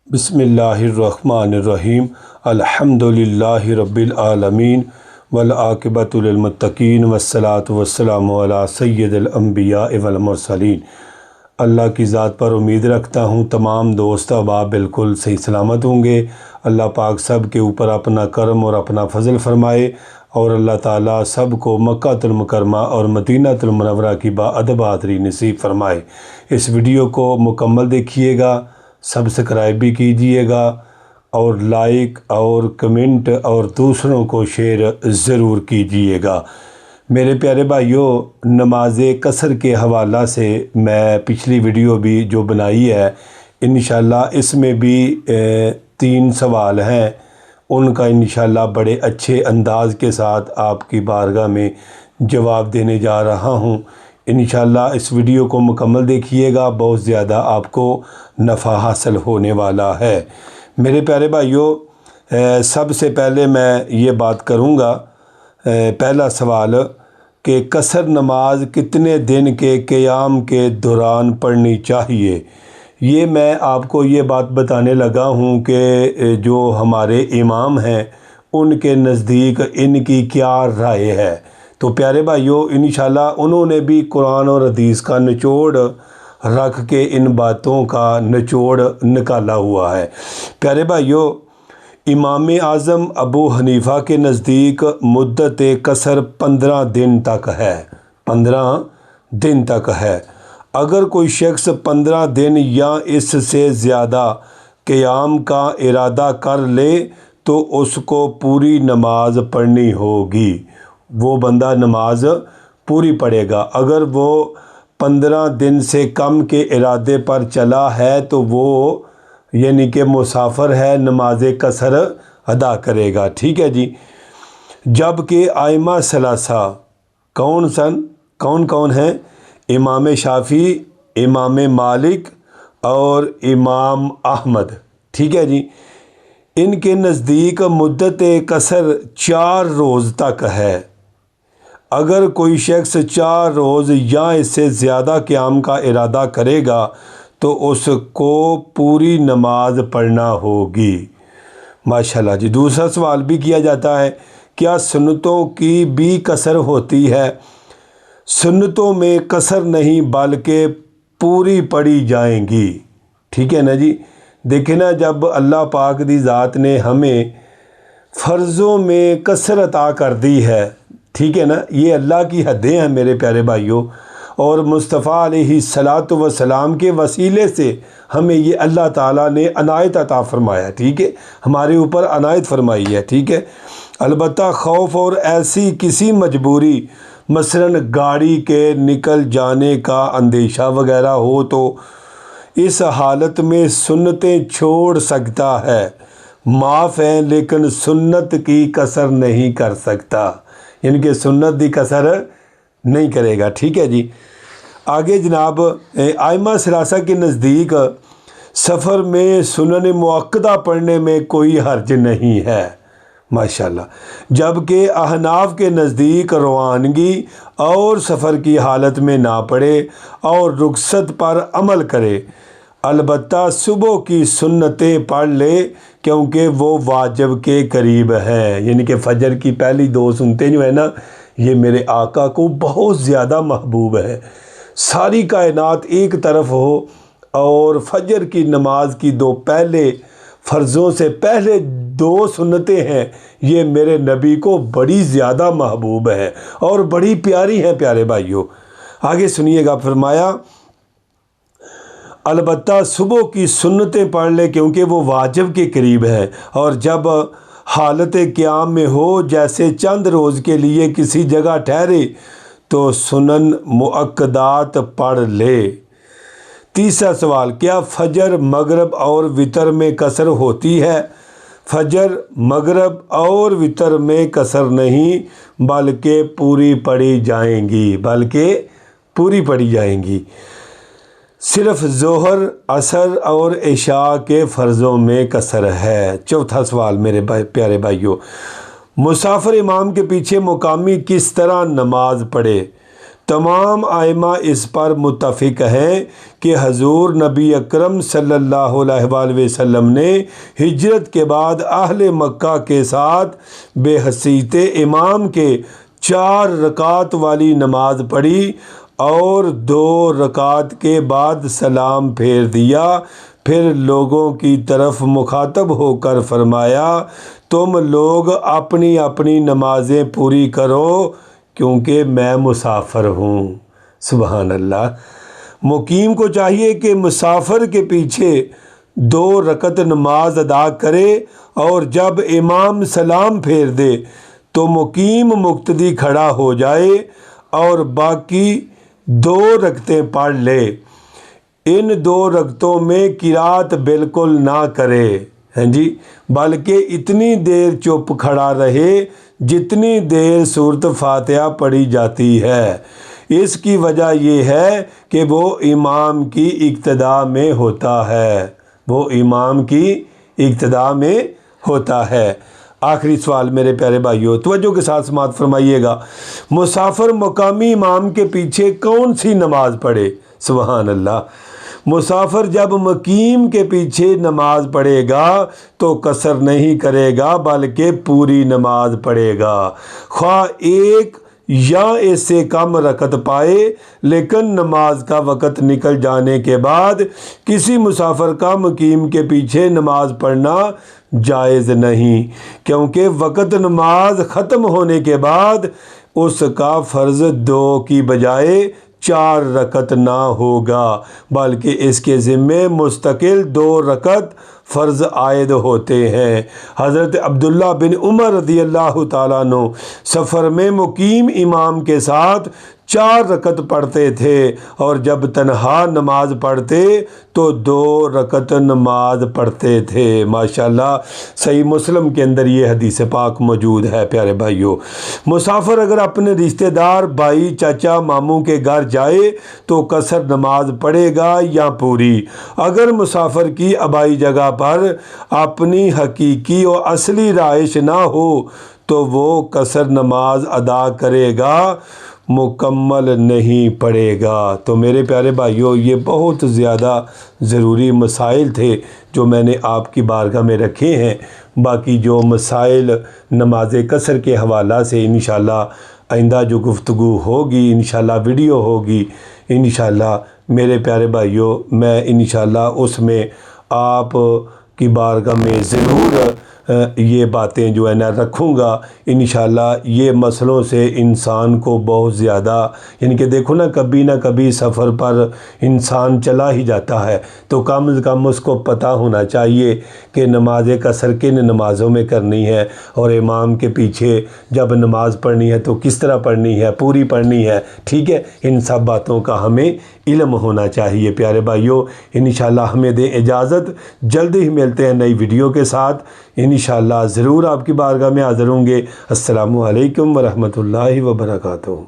بسم اللہ الرحمن الرحیم الحمدللہ رب العالمین والعاقبۃ للمتقین والصلاۃ والسلام علی سید الانبیاء والمرسلین۔ اللہ کی ذات پر امید رکھتا ہوں تمام دوست احباب بالکل صحیح سلامت ہوں گے۔ اللہ پاک سب کے اوپر اپنا کرم اور اپنا فضل فرمائے، اور اللہ تعالیٰ سب کو مکہ المکرمہ اور مدینہ المنورہ کی باادب حاضری نصیب فرمائے۔ اس ویڈیو کو مکمل دیکھیے گا، سبسکرائب بھی کیجئے گا، اور لائک اور کمنٹ اور دوسروں کو شیئر ضرور کیجئے گا۔ میرے پیارے بھائیوں، نماز قصر کے حوالہ سے میں پچھلی ویڈیو بھی جو بنائی ہے، انشاءاللہ اس میں بھی 3 سوال ہیں، ان کا انشاءاللہ بڑے اچھے انداز کے ساتھ آپ کی بارگاہ میں جواب دینے جا رہا ہوں۔ انشاءاللہ اس ویڈیو کو مکمل دیکھیے گا، بہت زیادہ آپ کو نفع حاصل ہونے والا ہے۔ میرے پیارے بھائیوں، سب سے پہلے میں یہ بات کروں گا، پہلا سوال کہ قصر نماز کتنے دن کے قیام کے دوران پڑھنی چاہیے۔ یہ میں آپ کو یہ بات بتانے لگا ہوں کہ جو ہمارے امام ہیں ان کے نزدیک ان کی کیا رائے ہے۔ تو پیارے بھائیوں، انشاءاللہ انہوں نے بھی قرآن اور حدیث کا نچوڑ رکھ کے ان باتوں کا نچوڑ نکالا ہوا ہے۔ پیارے بھائیوں، امام اعظم ابو حنیفہ کے نزدیک مدت قصر 15 دن تک ہے۔ 15 دن تک ہے۔ اگر کوئی شخص 15 دن یا اس سے زیادہ قیام کا ارادہ کر لے تو اس کو پوری نماز پڑھنی ہوگی۔ وہ بندہ نماز پوری پڑھے گا۔ اگر وہ 15 دن سے کم کے ارادے پر چلا ہے تو وہ یعنی کہ مسافر ہے، نماز قصر ادا کرے گا۔ ٹھیک ہے جی۔ جبکہ ائمہ ثلاثہ کون ہیں؟ امام شافعی، امام مالک اور امام احمد۔ ٹھیک ہے جی۔ ان کے نزدیک مدت قصر 4 روز تک ہے۔ اگر کوئی شخص 4 روز یا اس سے زیادہ قیام کا ارادہ کرے گا تو اس کو پوری نماز پڑھنا ہوگی۔ ماشاءاللہ جی۔ دوسرا سوال بھی کیا جاتا ہے، کیا سنتوں کی بھی قصر ہوتی ہے؟ سنتوں میں قصر نہیں بلکہ پوری پڑھی جائیں گی۔ ٹھیک ہے نا جی۔ دیکھیں نا، جب اللہ پاک دی ذات نے ہمیں فرضوں میں قصر عطا کر دی ہے، ٹھیک ہے نا، یہ اللہ کی حدیں ہیں میرے پیارے بھائیوں، اور مصطفیٰ علیہ الصلاۃ والسلام کے وسیلے سے ہمیں یہ اللہ تعالیٰ نے عنایت عطا فرمایا۔ ٹھیک ہے، ہمارے اوپر عنایت فرمائی ہے۔ ٹھیک ہے۔ البتہ خوف اور ایسی کسی مجبوری، مثلاً گاڑی کے نکل جانے کا اندیشہ وغیرہ ہو تو اس حالت میں سنتیں چھوڑ سکتا ہے، معاف ہے، لیکن سنت کی قصر نہیں کر سکتا، یعنی کہ سنت دی قصر نہیں کرے گا۔ ٹھیک ہے جی۔ آگے جناب، ائمہ ثلاثہ کے نزدیک سفر میں سنن مؤکدہ پڑھنے میں کوئی حرج نہیں ہے۔ ماشاءاللہ۔ جبکہ احناف کے نزدیک روانگی اور سفر کی حالت میں نہ پڑھے اور رخصت پر عمل کرے، البتہ صبح کی سنتیں پڑھ لے کیونکہ وہ واجب کے قریب ہیں۔ یعنی کہ فجر کی پہلی 2 سنتیں جو ہے نا، یہ میرے آقا کو بہت زیادہ محبوب ہے۔ ساری کائنات ایک طرف ہو اور فجر کی نماز کی 2 پہلے فرضوں سے پہلے 2 سنتیں ہیں، یہ میرے نبی کو بڑی زیادہ محبوب ہے اور بڑی پیاری ہیں پیارے بھائیوں۔ آگے سنیے گا، فرمایا البتہ صبح کی سنتیں پڑھ لے کیونکہ وہ واجب کے قریب ہے، اور جب حالت قیام میں ہو، جیسے چند روز کے لیے کسی جگہ ٹھہرے، تو سنن مؤکدات پڑھ لے۔ تیسرا سوال، کیا فجر، مغرب اور وتر میں قصر ہوتی ہے؟ فجر، مغرب اور وتر میں قصر نہیں بلکہ پوری پڑھی جائیں گی۔ صرف ظہر، عصر اور عشاء کے فرضوں میں قصر ہے۔ چوتھا سوال میرے پیارے بھائیوں، مسافر امام کے پیچھے مقامی کس طرح نماز پڑھے؟ تمام ائمہ اس پر متفق ہیں کہ حضور نبی اکرم صلی اللہ علیہ وآلہ وسلم نے ہجرت کے بعد اہل مکہ کے ساتھ بے حیثیت امام کے 4 رکعت والی نماز پڑھی اور 2 رکعت کے بعد سلام پھیر دیا۔ پھر لوگوں کی طرف مخاطب ہو کر فرمایا، تم لوگ اپنی اپنی نمازیں پوری کرو کیونکہ میں مسافر ہوں۔ سبحان اللہ۔ مقیم کو چاہیے کہ مسافر کے پیچھے 2 رکعت نماز ادا کرے اور جب امام سلام پھیر دے تو مقیم مقتدی کھڑا ہو جائے اور باقی 2 رکعتیں پڑھ لے۔ ان 2 رکعتوں میں قرات بالکل نہ کرے، بلکہ اتنی دیر چپ کھڑا رہے جتنی دیر سورۃ فاتحہ پڑھی جاتی ہے۔ اس کی وجہ یہ ہے کہ وہ امام کی اقتداء میں ہوتا ہے۔ آخری سوال میرے پیارے بھائیو، توجہ کے ساتھ سماعت فرمائیے گا۔ مسافر مقامی امام کے پیچھے کون سی نماز پڑھے؟ سبحان اللہ۔ مسافر جب مقیم کے پیچھے نماز پڑھے گا تو قصر نہیں کرے گا بلکہ پوری نماز پڑھے گا، خواہ 1 یا اس سے کم رکعت پائے، لیکن نماز کا وقت نکل جانے کے بعد کسی مسافر کا مقیم کے پیچھے نماز پڑھنا جائز نہیں، کیونکہ وقت نماز ختم ہونے کے بعد اس کا فرض 2 کی بجائے 4 رکعت نہ ہوگا، بلکہ اس کے ذمے مستقل 2 رکعت فرض عائد ہوتے ہیں۔ حضرت عبداللہ بن عمر رضی اللہ تعالیٰ عنہ سفر میں مقیم امام کے ساتھ 4 رکعت پڑھتے تھے اور جب تنہا نماز پڑھتے تو 2 رکعت نماز پڑھتے تھے۔ ماشاءاللہ، صحیح مسلم کے اندر یہ حدیث پاک موجود ہے۔ پیارے بھائیو، مسافر اگر اپنے رشتہ دار، بھائی، چاچا، ماموں کے گھر جائے تو قصر نماز پڑھے گا یا پوری؟ اگر مسافر کی آبائی جگہ پر اپنی حقیقی اور اصلی رہائش نہ ہو تو وہ قصر نماز ادا کرے گا، مکمل نہیں پڑے گا۔ تو میرے پیارے بھائیو، یہ بہت زیادہ ضروری مسائل تھے جو میں نے آپ کی بارگاہ میں رکھے ہیں۔ باقی جو مسائل نماز قصر کے حوالہ سے انشاءاللہ آئندہ جو گفتگو ہوگی، انشاءاللہ ویڈیو ہوگی، انشاءاللہ میرے پیارے بھائیو، میں انشاءاللہ اس میں آپ کی بارگاہ میں ضرور یہ باتیں جو ہے نا رکھوں گا۔ انشاءاللہ یہ مسئلوں سے انسان کو بہت زیادہ، یعنی کہ دیکھو نا، کبھی نہ کبھی سفر پر انسان چلا ہی جاتا ہے تو کم از کم اس کو پتہ ہونا چاہیے کہ نماز قصر کن نمازوں میں کرنی ہے اور امام کے پیچھے جب نماز پڑھنی ہے تو کس طرح پڑھنی ہے، پوری پڑھنی ہے، ٹھیک ہے؟ ان سب باتوں کا ہمیں علم ہونا چاہیے۔ پیارے بھائیو، انشاءاللہ ہمیں دیں اجازت، جلد ہی ملتے ہیں نئی ویڈیو کے ساتھ۔ انشاءاللہ ضرور آپ کی بارگاہ میں حاضر ہوں گے۔ السلام علیکم ورحمۃ اللہ وبرکاتہ۔